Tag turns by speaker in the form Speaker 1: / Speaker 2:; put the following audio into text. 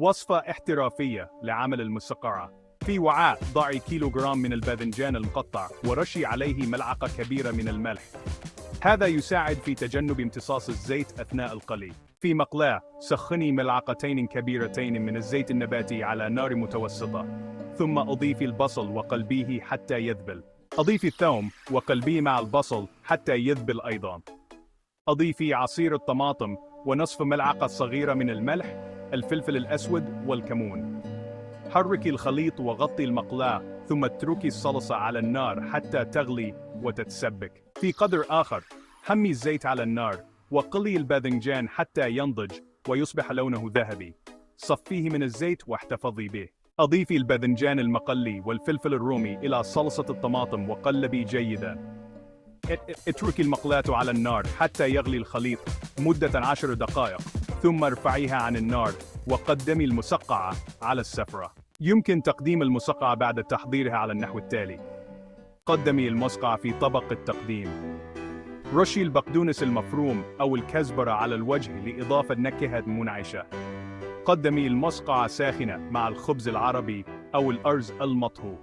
Speaker 1: وصفة احترافية لعمل المسقعة. في وعاء ضعي كيلوغرام من الباذنجان المقطع ورشي عليه ملعقة كبيرة من الملح. هذا يساعد في تجنب امتصاص الزيت أثناء القلي. في مقلاة سخني ملعقتين كبيرتين من الزيت النباتي على نار متوسطة، ثم أضيفي البصل وقلبيه حتى يذبل. أضيفي الثوم وقلبيه مع البصل حتى يذبل أيضا. أضيفي عصير الطماطم ونصف ملعقة صغيرة من الملح، الفلفل الأسود والكمون. حركي الخليط وغطي المقلاة، ثم اتركي الصلصة على النار حتى تغلي وتتسبك. في قدر آخر، حمي الزيت على النار وقلي الباذنجان حتى ينضج ويصبح لونه ذهبي. صفيه من الزيت واحتفظي به. أضيفي الباذنجان المقلي والفلفل الرومي إلى صلصة الطماطم وقلبي جيداً. اتركي المقلاة على النار حتى يغلي الخليط مدة 10 دقائق، ثم ارفعيها عن النار وقدمي المسقعة على السفرة. يمكن تقديم المسقعة بعد تحضيرها على النحو التالي: قدمي المسقعة في طبق التقديم. رشي البقدونس المفروم أو الكزبرة على الوجه لإضافة نكهة منعشة. قدمي المسقعة ساخنة مع الخبز العربي أو الأرز المطهو.